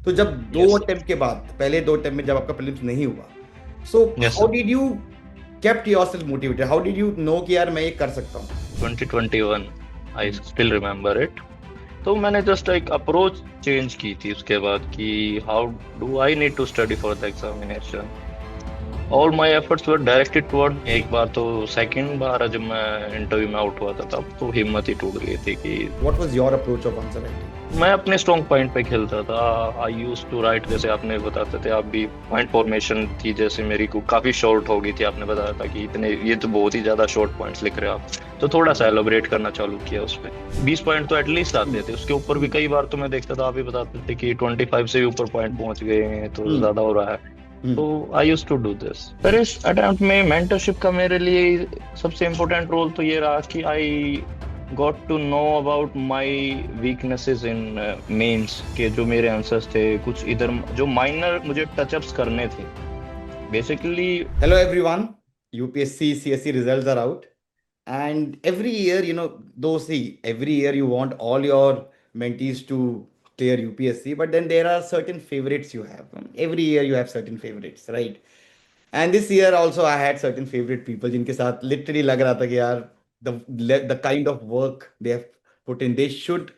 तो जब दो Yes, अटेम्प्ट के बाद, पहले दो अटेम्प्ट में जब आपका प्रीलिम्स नहीं हुआ, सो yes, how sir. Did you kept yourself motivated, how did you know कि यार मैं ये कर सकता हूँ? 2021, I hmm. still remember it. तो मैंने जस्ट एक अप्रोच चेंज की थी उसके बाद कि how do I need to study for the examination. All my efforts were directed toward. एक बार तो सेकंड बार जब मैं इंटरव्यू में आउट हुआ था तब तो हिम्मत ही टूट गई थी कि what was your approach of answer writing? मैं अपने स्ट्रॉन्ग पॉइंट पे खेलता था. आई यूज टू राइट, जैसे आपने बताते थे आप भी, पॉइंट फॉर्मेशन थी जैसे मेरी को काफी शॉर्ट हो गई थी. आपने बताया था कि इतने ये तो बहुत ही ज्यादा शॉर्ट पॉइंट्स लिख रहे हो आप, तो थोड़ा सा एलोबरेट करना चालू किया उस पे. 20 पॉइंट तो एटलीस्ट आते थे, उसके ऊपर भी कई बार तो मैं देखता था, आप भी बताते थे कि 25 से भी ऊपर पॉइंट पहुंच गए हैं तो हम्म। ज्यादा हो रहा है. तो हम्म। आई यूज टू डू दिस. फिर इस अटेम्प्ट में मेंटरशिप का मेरे लिए सबसे इम्पोर्टेंट रोल तो ये रहा कि I got to know about my weaknesses in mains के. जो मेरे आंसर्स थे कुछ इधर जो माइनर मुझे टचअप्स करने थे basically. Hello everyone, UPSC CSE results are out, and every year, though see, every year you want all your mentees to clear UPSC, but then there are certain favorites you have. Every year you have certain favorites, right? And this year also I had certain favorite people जिनके साथ literally लग रहा था कि यार the kind of work they have put in, they should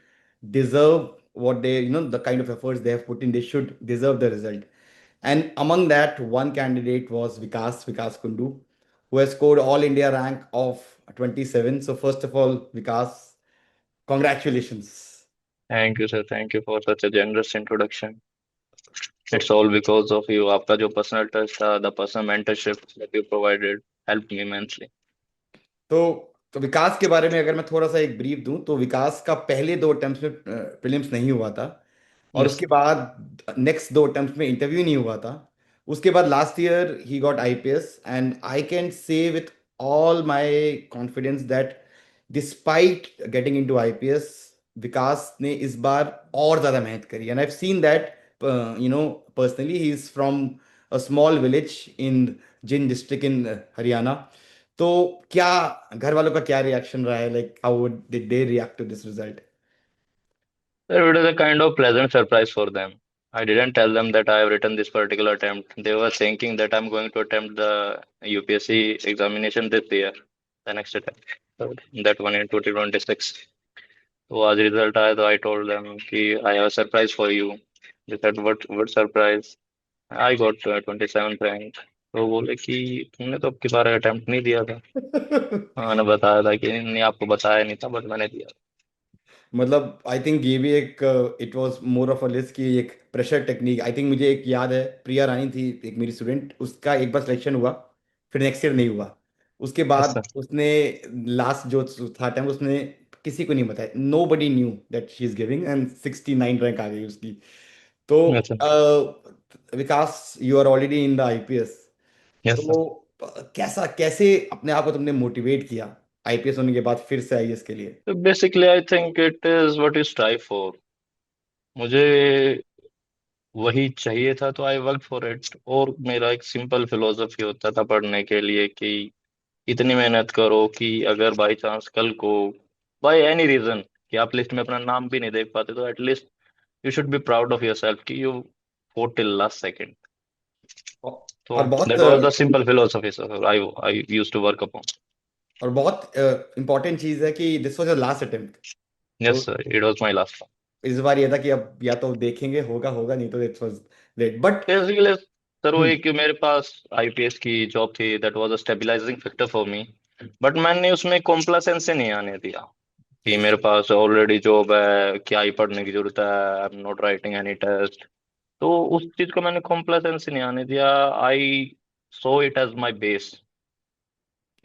deserve what they, the kind of efforts they have put in, they should deserve the result. And among that, one candidate was Vikas Kundu, who has scored all India rank of 27. So first of all, Vikas, congratulations. Thank you sir, thank you for such a generous introduction. It's all because of you. आपका जो personal touch था, the personal mentorship that you provided help me immensely. तो विकास के बारे में अगर मैं थोड़ा सा एक ब्रीफ दूं, तो विकास का पहले दो अटेम्प्ट्स में प्रीलिम्स नहीं हुआ था, और यस उसके बाद नेक्स्ट दो अटेम्प्ट्स में इंटरव्यू नहीं हुआ था. उसके बाद लास्ट ईयर ही got IPS, and I can say with all my confidence that despite getting into IPS, Vikas ने इस बार और ज्यादा मेहनत करी. And I have seen that, personally he is from a small village in Jind district in Haryana. तो क्या घर वालों का क्या रिएक्शन रहा है, like how did they react to this result? sir, it is a kind of pleasant surprise for them. I didn't tell them that I have written this particular attempt. They were thinking that I'm going to attempt the UPSC examination this year, the next attempt, so that one in 2026. So as result आया तो I told them कि I have a surprise for you. They said what surprise? I got 27th rank. तो बोले कि तुमने तो अब की बार अटेम्प्ट नहीं दिया था. मैंने बताया था कि नहीं, आपको बताया नहीं था बट मैंने दिया. मतलब आई थिंक ये भी एक, it was more of a list की एक प्रेशर टेक्निक. आई थिंक मुझे एक याद है, प्रिया रानी थी एक मेरी स्टूडेंट, उसका एक बार सिलेक्शन हुआ, फिर नेक्स्ट ईयर नहीं हुआ. उसके बाद अच्छा. उसने लास्ट जो था टाइम, उसने किसी को नहीं बताया, nobody knew that she is giving, and 69 rank आ गई उसकी. तो अच्छा. Vikas, you are already in the IPS. Yes. तो कैसा, कैसे अपने आप को तुमने मोटिवेट किया आईपीएस होने के बाद फिर से आईएएस के लिए? तो basically I think it is what you strive for. मुझे वही चाहिए था तो आई वर्क फॉर इट. और मेरा एक सिंपल फिलोसफी होता था पढ़ने के लिए कि इतनी मेहनत करो कि अगर बाई चांस कल को, बाय एनी रीजन, कि आप लिस्ट में अपना नाम भी नहीं देख पाते तो at least you should be proud of yourself कि you fought till last second. तो और बहुत that was the simple philosophy sir I used to work upon. और बहुत इंपॉर्टेंट चीज है कि this was your last attempt. तो yes sir, it was my last. इस बार ये था कि अब या तो देखेंगे, होगा होगा, नहीं तो it was late but. Basically sir वो एक मेरे पास आईपीएस की जॉब थी, that was a stabilising factor for me. But मैंने उसमें कॉम्प्लासेंस से नहीं आने दिया कि मेरे पास ऑलरेडी जॉब है, क्या ही पढ़ने की जरूरत है, I am not writing any test. तो उस चीज को मैंने कॉम्प्लासेंस से नहीं आने दिया. I saw it as my base.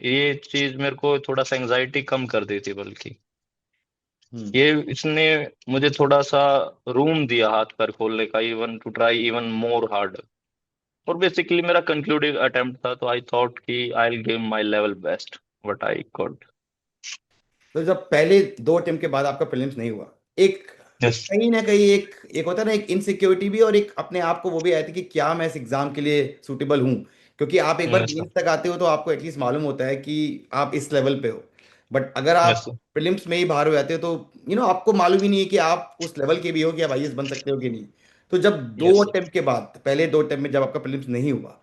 ये चीज मेरे को थोड़ा सा एंजाइटी कम कर दी थी, बल्कि ये इसने मुझे थोड़ा सा रूम दिया हाथ पैर खोलने का, even to try even more hard. और बेसिकली मेरा कंक्लूडिंग अटेम्प्ट था तो आई थॉट कि I will give my level best what I could. तो जब पहले दो अटेम्प्ट के बाद आपका प्रीलिम्स नहीं हुआ, एक यस. कहीं ना कहीं एक एक होता है ना, एक इनसिक्योरिटी भी, और एक अपने आप को वो भी आया था कि क्या मैं इस एग्जाम के लिए सूटेबल हूँ? क्योंकि आप एक बार यस सर. मेंस तक आते हो तो आपको एटलीस्ट मालूम होता है कि आप इस लेवल पे हो. बट अगर यस आप सर. प्रीलिम्स में ही बाहर हो जाते हो तो आपको मालूम ही नहीं है कि आप उस लेवल के भी हो, कि आप आईएएस बन सकते हो कि नहीं. तो जब दो यस अटेम्प्ट के बाद, पहले दो अटेम्प्ट में जब आपका प्रीलिम्स नहीं हुआ,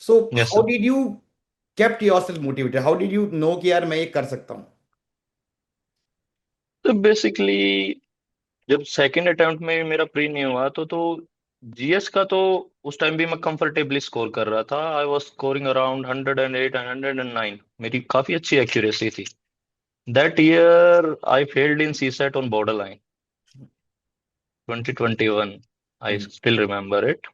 so yes how sir. Did you kept your self motivated, how did you know कि यार मैं ये कर सकता हूँ? तो बेसिकली जब सेकंड अटेम्प्ट में मेरा प्री नहीं हुआ तो जीएस का तो उस टाइम भी मैं कंफर्टेबली स्कोर कर रहा था। I was scoring around 108 and 109, मेरी काफी अच्छी एक्यूरेसी थी। That year I failed in CSAT on border line 2021, I hmm. Still remember it.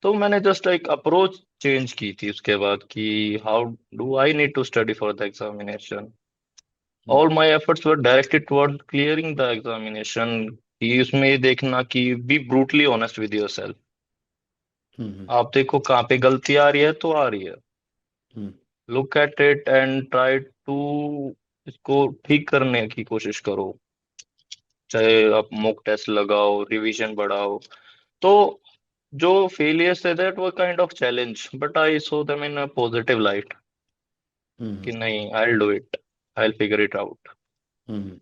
तो मैंने जस्ट एक अप्रोच चेंज की थी उसके बाद कि how do I need to study for the examination. Hmm. All my efforts were directed toward clearing the examination. कि उसमें ये देखना कि be brutally honest with yourself. Hmm. आप देखो कहाँ पे गलती आ रही है तो आ रही है, hmm. Look at it and try to इसको ठीक करने की कोशिश करो। चाहे आप मॉक टेस्ट लगाओ, रिवीजन बढ़ाओ। तो जो फेलियर्स थे that were kind of challenge, but I saw them in a positive light hmm. कि नहीं, I will do it, I will figure it out. Hmm.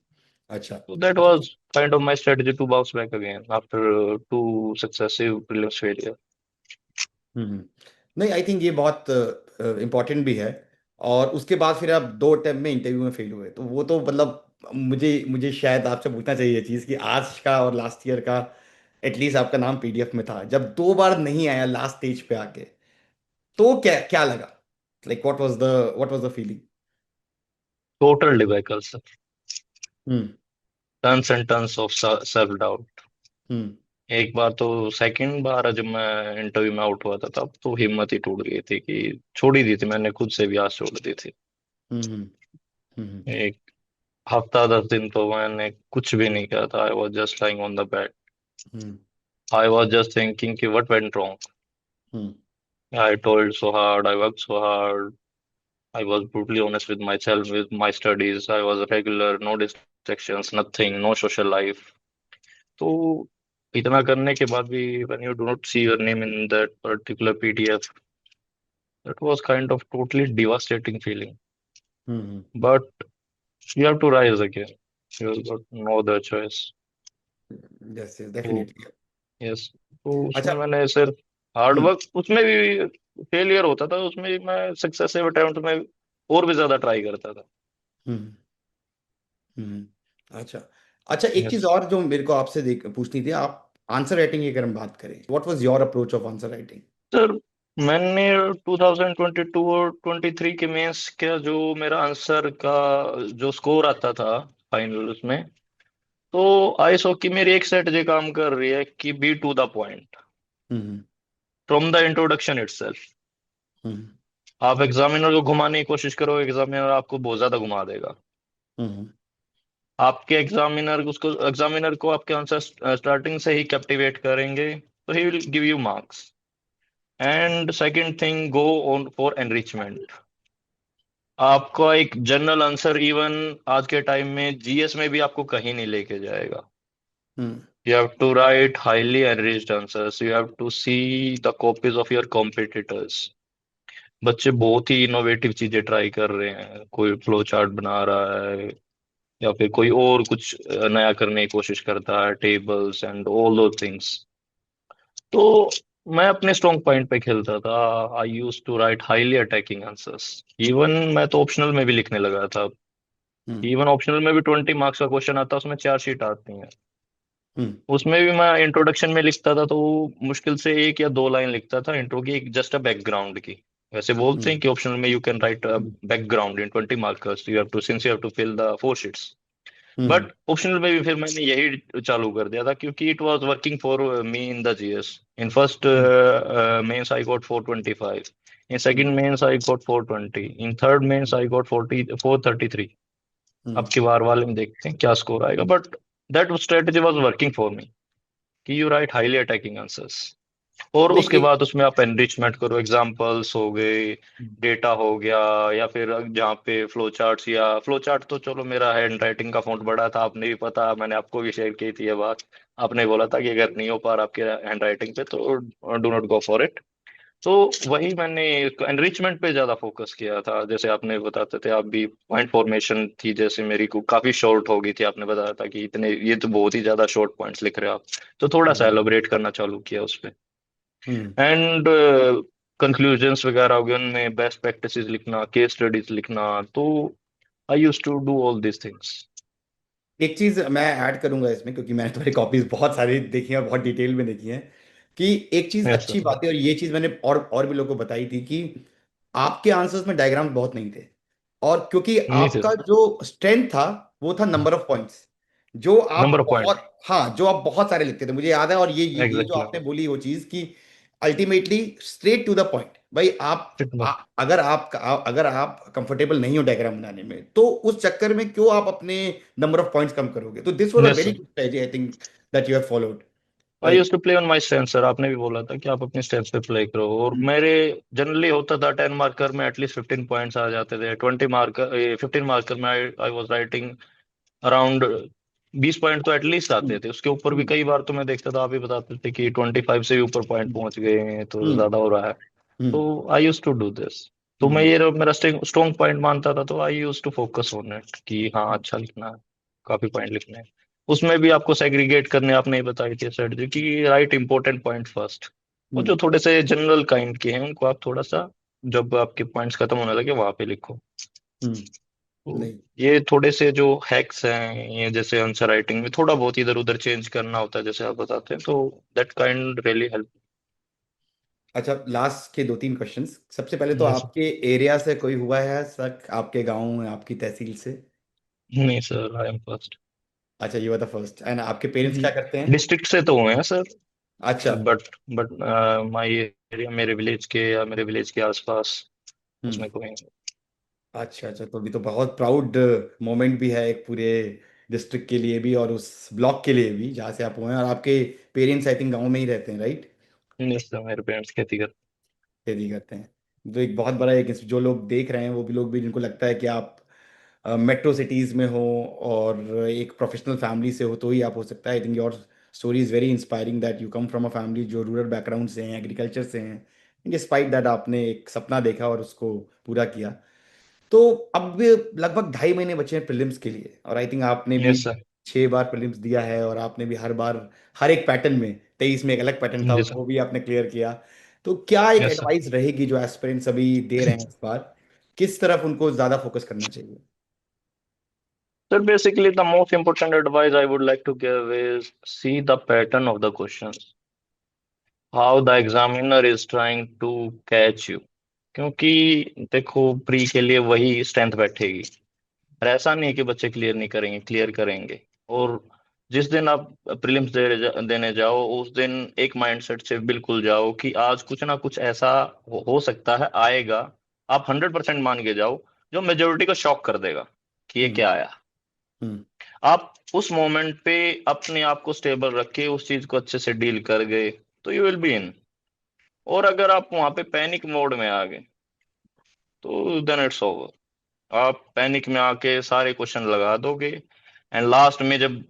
अच्छा। So that अच्छा। was kind of my strategy to bounce back again after two successive prelims failure. हम्म। नहीं, I think ये बहुत important भी है। और उसके बाद फिर आप दो अटेम्प्ट में इंटरव्यू में फेल हुए, तो वो तो मतलब मुझे मुझे शायद आपसे पूछना चाहिए ये चीज़ कि आज का और लास्ट ईयर का एटलीस्ट आपका नाम पीडीएफ में था, जब दो बार नहीं आया लास्ट स्टेज पे आके, तो क्या क्या लगा? Like what was the feeling? Total debacle, sir. Hmm. Tons and tons of self doubt. हम्म। एक बार तो सेकंड बार जब मैं इंटरव्यू में आउट हुआ था तब तो हिम्मत ही टूट गई थी कि छोड़ ही दी थी मैंने, खुद से भी आस छोड़ दी थी। हम्म। हम्म। एक हफ्ता 10 दिन तो मैंने कुछ भी नहीं किया था। I was just lying on the bed. Hmm. I was just thinking कि what went wrong. Hmm. I told so hard, I work so hard, I was brutally honest with myself, with my studies. I was regular, no distractions, nothing, no social life. तो इतना करने के बाद भी when you do not see your name in that particular PDF, that was kind of totally devastating feeling. Hmm. But you have to rise again. You got no other choice. Yes, yes, तो definitely. Yes, तो अच्छा। उसमें मैंने सिर्फ hard हम्म। Work, उसमें भी failure होता था, उसमें भी मैं सक्सेसिव अटेम्प्ट में और भी ज्यादा ट्राई करता था। हम्म। अच्छा। अच्छा, एक चीज यस और जो मेरे को आपसे देख पूछनी थी, आप आंसर राइटिंग की अगर हम बात करें, what was your approach of answer writing? Sir. मैंने 2022 और 23 के मेंस का जो मेरा आंसर का जो स्कोर आता था फाइनल उसमें, तो आई सो कि मेरी एक स्ट्रेटजी काम कर रही है कि be to the point hmm. From the introduction itself. Hmm. आप एग्जामिनर को घुमाने की कोशिश करो, एग्जामिनर आपको बहुत ज्यादा घुमा देगा। हम्म। आपके एग्जामिनर को आपके आंसर स्टार्टिंग से ही कैप्टिवेट करेंगे तो he will give you marks. And second thing, go on for enrichment. आपका एक जनरल आंसर इवन आज के टाइम में जीएस में भी आपको कहीं नहीं लेके जाएगा। Hmm. You have to write highly enriched answers, you have to see the copies of your competitors. बच्चे बहुत ही इनोवेटिव चीजें ट्राई कर रहे हैं, कोई फ्लो चार्ट बना रहा है या फिर कोई और कुछ नया करने की कोशिश करता है, tables and all those things. तो मैं अपने स्ट्रॉन्ग पॉइंट पे खेलता था। I use to write highly attacking answers. Even मैं तो ऑप्शनल में भी लिखने लगा था। हम्म। इवन ऑप्शनल में भी 20 मार्क्स का क्वेश्चन आता है, उसमें 4 शीट आती हैं। हम्म। उसमें भी मैं इंट्रोडक्शन में लिखता था तो मुश्किल से 1 या 2 लाइन लिखता था इंट्रो की, एक जस्ट अ बैकग्राउंड की। वैसे बोलते हैं हम्म। कि ऑप्शनल में you can write background in 20 markers, you have to since you have to fill the 4 sheets. Hmm. But optional में भी फिर मैंने यही चालू कर दिया था क्योंकि it was working for me in the GS. In first hmm. Mains I got 425, in hmm. Second mains I got 420, in third mains I got 433। अब हम्म। की बार वाले में देखते हैं क्या स्कोर आएगा, but that strategy was working for me कि you write highly attacking answers. और नहीं, उसके एक। बाद उसमें आप एनरिचमेंट करो, एग्जांपल्स हो गए, डेटा हो गया, या फिर जहाँ पे फ्लो चार्ट्स, या फ्लो चार्ट तो चलो मेरा हैंड राइटिंग का फॉन्ट बड़ा था, आपने भी पता, मैंने आपको भी शेयर की थी ये बात। आपने बोला था कि अगर नहीं हो पा रहा आपके हैंड राइटिंग पे तो do not go for it. तो वही मैंने एनरिचमेंट पे ज्यादा फोकस किया था। जैसे आपने बताते थे आप भी, पॉइंट फॉर्मेशन थी जैसे मेरी को काफी शॉर्ट हो गई थी, आपने बताया था कि इतने ये तो बहुत ही ज्यादा शॉर्ट पॉइंट्स लिख रहे हो आप। तो थोड़ा सा हम्म एलोबरेट करना चालू किया उस पे। हम्म। एंड कंक्लूजन्स वगैरह हो गए, उनमें बेस्ट प्रैक्टिसेस लिखना, केस स्टडीज लिखना। तो I use to do all these things. एक चीज मैं ऐड करूंगा इसमें, क्योंकि मैंने तुम्हारी कॉपीज बहुत सारी देखी हैं और बहुत डिटेल में देखी हैं, कि एक चीज यस अच्छी सर। बात है, और ये चीज मैंने और भी लोगों को बताई थी, कि आपके आंसर्स में डायग्राम बहुत नहीं थे। और क्योंकि नहीं थे आपका सर। जो स्ट्रेंथ था वो था नंबर ऑफ पॉइंट्स, जो नंबर आप ऑफ पॉइंट। बहुत, हाँ, जो आप बहुत सारे लिखते थे, मुझे याद है। और ये जो एग्जैक्टली। आपने बोली वो चीज कि ultimately straight to the point भाई, अगर आप कंफर्टेबल नहीं हो डायग्राम बनाने में, तो उस चक्कर में क्यों आप अपने नंबर ऑफ पॉइंट्स कम करोगे। तो this was a yes very sir. Good strategy, I think, that you have followed. I right. Use to play on my strength sir. आपने भी बोला था कि आप अपने स्टेप्स पे प्ले करो, और मेरे जनरली होता था 10 मार्कर में एटलीस्ट 15 पॉइंट्स आ जाते थे। 20 मार्कर 15 मार्कर में I was writing around 20 point तो एटलीस्ट आते थे। उसके ऊपर भी कई बार तो मैं देखता था, आप भी बताते थे कि 25 से भी ऊपर पॉइंट पहुंच गए हैं, तो हम्म ज्यादा हो रहा है। तो हम्म आई यूज टू डू दिस। तो मैं हम्म ये मेरा स्ट्रॉन्ग पॉइंट मानता था, तो I use to focus on it कि हाँ अच्छा लिखना है, काफी पॉइंट लिखने हैं। उसमें भी आपको सेग्रीगेट करने आपने ही बताई थी स्ट्रेटजी कि राइट इंपॉर्टेंट पॉइंट फर्स्ट, और जो हम्म थोड़े से जनरल काइंड के हैं उनको आप थोड़ा सा, जब आपके पॉइंट्स खत्म होने लगे वहां पे लिखो। तो नहीं। ये थोड़े से जो हैक्स हैं, ये जैसे आंसर राइटिंग में थोड़ा बहुत इधर उधर चेंज करना होता है जैसे आप बताते हैं, तो दैट काइंड रियली हेल्प। अच्छा, लास्ट के दो तीन क्वेश्चंस। सबसे पहले तो यस सर। आपके एरिया से कोई हुआ है सर, आपके गांव में, आपकी तहसील से? नहीं सर, आई एम फर्स्ट। अच्छा, you are the first. And आपके पेरेंट्स क्या करते हैं? डिस्ट्रिक्ट से तो हुए हैं सर, अच्छा। बट बट माय एरिया, मेरे विलेज के या मेरे विलेज के आसपास, हम्म। उसमें कोई नहीं। अच्छा अच्छा, तो अभी तो बहुत प्राउड मोमेंट भी है एक पूरे डिस्ट्रिक्ट के लिए भी, और उस ब्लॉक के लिए भी जहाँ से आप हुए हैं। और आपके पेरेंट्स आई थिंक गाँव में ही रहते हैं, राइट? नहीं सर, मेरे पेरेंट्स खेती करते खेती करते हैं। तो एक बहुत बड़ा, एक जो लोग देख रहे हैं वो भी लोग भी, जिनको लगता है कि आप मेट्रो सिटीज़ में हो और एक प्रोफेशनल फैमिली से हो, तो ही आप हो सकता है। I think your story is very inspiring, that you come from a family जो रूरल बैकग्राउंड से हैं, एग्रीकल्चर से हैं। डिस्पाइट दैट आपने एक सपना देखा और उसको पूरा किया। तो अब भी लगभग 2.5 महीने बचे हैं प्रीलिम्स के लिए, और आई थिंक आपने हैं। भी यस सर। 6 बार प्रीलिम्स दिया है, और आपने भी हर बार, हर एक पैटर्न में, 23 में एक अलग पैटर्न था, जी सर। वो भी आपने क्लियर किया। तो क्या एक यस सर। एडवाइस रहेगी जो एस्पिरेंट्स अभी दे रहे हैं इस बार, किस तरफ उनको ज्यादा फोकस करना चाहिए? Sir, basically, the most important advice I would like to give is see the pattern of the questions, how the examiner is trying to catch you. क्योंकि देखो, प्री के लिए वही स्ट्रेंथ बैठेगी। और ऐसा नहीं है कि बच्चे क्लियर नहीं करेंगे, क्लियर करेंगे। और जिस दिन आप प्रीलिम्स देने जाओ, उस दिन एक माइंडसेट से बिल्कुल जाओ कि आज कुछ ना कुछ ऐसा हो सकता है, आएगा। आप 100% मान के जाओ, जो मेजोरिटी को शॉक कर देगा कि ये हम्म क्या आया। हम्म आप उस मोमेंट पे अपने आप को स्टेबल रख के उस चीज को अच्छे से डील कर गए, तो यू विल बी इन। और अगर आप वहां पे पैनिक मोड में आ गए, तो देन इट्स ओवर। आप पैनिक में आके सारे क्वेश्चन लगा दोगे, एंड लास्ट में जब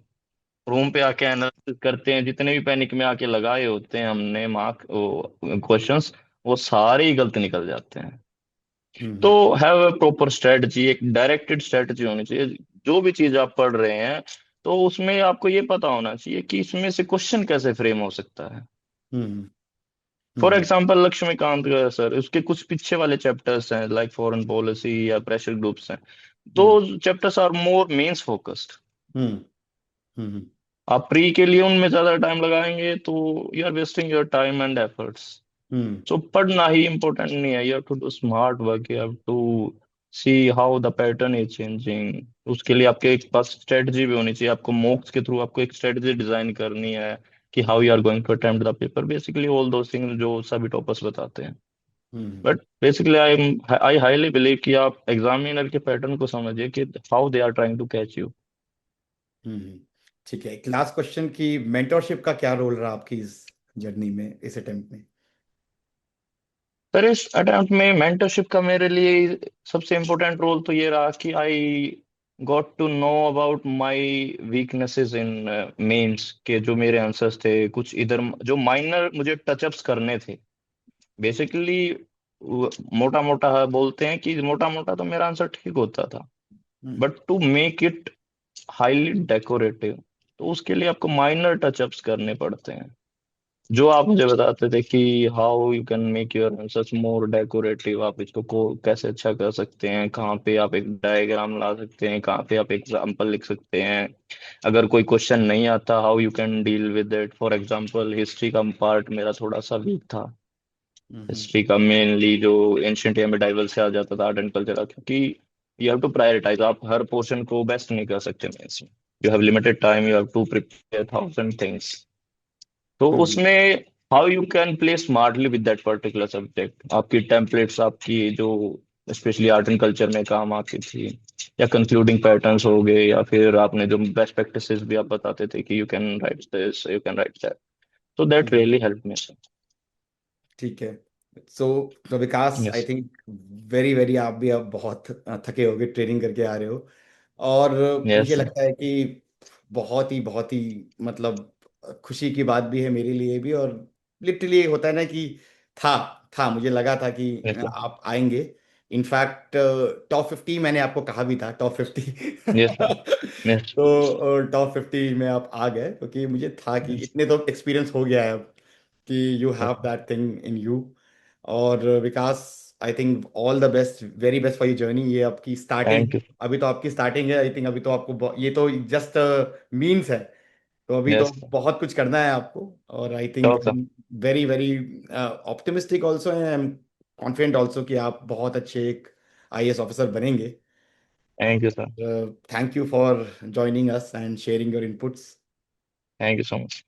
रूम पे आके एनालिसिस करते हैं, जितने भी पैनिक में आके लगाए होते हैं हमने मार्क क्वेश्चंस, वो सारे ही गलत निकल जाते हैं। तो hmm have a proper strategy, एक डायरेक्टेड स्ट्रेटजी होनी चाहिए। जो भी चीज आप पढ़ रहे हैं, तो उसमें आपको ये पता होना चाहिए कि इसमें से क्वेश्चन कैसे फ्रेम हो सकता है। Hmm for hmm example Laxmikanth का सर, उसके कुछ पीछे वाले चैप्टर्स हैं लाइक फॉरेन पॉलिसी या प्रेशर ग्रुप्स हैं, those hmm chapters are more mains focused. Hmm hmm आप प्री के लिए उनमें ज्यादा टाइम लगाएंगे, तो you are wasting your time and efforts. Hmm so पढ़ना ही इम्पोर्टेंट नहीं है, you have to do smart work, you have to see how the pattern is changing. उसके लिए आपके एक पास स्ट्रेटजी भी होनी चाहिए। आपको मॉक्स के थ्रू आपको एक स्ट्रेटजी डिजाइन करनी है कि how you are going to attempt the paper, basically all those things जो सभी टॉपर्स बताते हैं। Hmm but basically I highly believe कि आप एग्जामिनर के पैटर्न को समझिए कि how they are trying to catch you. Hmm. ठीक है, एक लास्ट क्वेश्चन, की मेंटोरशिप का क्या रोल रहा आपकी इस जर्नी में, इस अटेम्प्ट में? सर, इस अटेम्प्ट में मेंटरशिप का मेरे लिए सबसे इम्पोर्टेंट रोल तो ये रहा कि I got to know about my weaknesses in mains के। जो मेरे आंसर्स थे कुछ इधर, जो माइनर मुझे टचअप्स करने थे, बेसिकली मोटा मोटा बोलते हैं कि मोटा मोटा तो मेरा आंसर ठीक होता था, hmm, but to make it highly decorative तो उसके लिए आपको माइनर टचअप्स करने पड़ते हैं, जो आप मुझे बताते थे कि how you can make your answers more decorative, आप इसको को कैसे अच्छा कर सकते हैं, कहाँ पे आप एक डायग्राम ला सकते हैं, कहाँ पे आप एग्जाम्पल लिख सकते हैं, अगर कोई क्वेश्चन नहीं आता how you can deal with it. For example history का पार्ट मेरा थोड़ा सा वीक था, हम्म, हिस्ट्री का मेनली जो एंशियंट या मिडाइवल से आ जाता था, आर्ट एंड कल्चर, क्योंकि यू हैव टू प्रायोरिटाइज, आप हर पोर्शन को बेस्ट नहीं कर सकते मेंस में, you have limited time, you have to prepare thousand things. तो हम्म, उसमें how you can play smartly with that particular subject, आपकी टेम्पलेट्स आपकी जो स्पेशली आर्ट एंड कल्चर में काम आती थी, या कंक्लूडिंग पैटर्न्स हो गए, या फिर आपने जो बेस्ट प्रैक्टिसेस भी आप बताते थे कि you can write this, you can write that, तो that hmm. Really help me. ठीक है। सो तो Vikas, I yes, think very very, आप भी अब बहुत थके होगे, ट्रेनिंग करके आ रहे हो। और मुझे यस, लगता है कि बहुत ही मतलब खुशी की बात भी है मेरे लिए भी। और लिटरली होता है ना कि था था मुझे लगा था कि यस, आप आएंगे। इनफैक्ट टॉप 50 मैंने आपको कहा भी था, टॉप 50। यस, यस, तो टॉप 50 में आप आ गए, क्योंकि मुझे था कि यस, इतने तो एक्सपीरियंस हो गया है अब कि you have yes, that thing in you. और Vikas, I think all the best, very best for your journey. ये आपकी स्टार्टिंग, थैंक यू, अभी तो आपकी स्टार्टिंग है। आई थिंक अभी तो आपको ये तो जस्ट मीन्स है। तो अभी तो यस, बहुत कुछ करना है आपको। और I think sure I sir, am very very optimistic also, I am confident also कि आप बहुत अच्छे एक आईएएस ऑफिसर बनेंगे। Thank you sir, thank you for joining us and sharing your inputs. Thank you so much.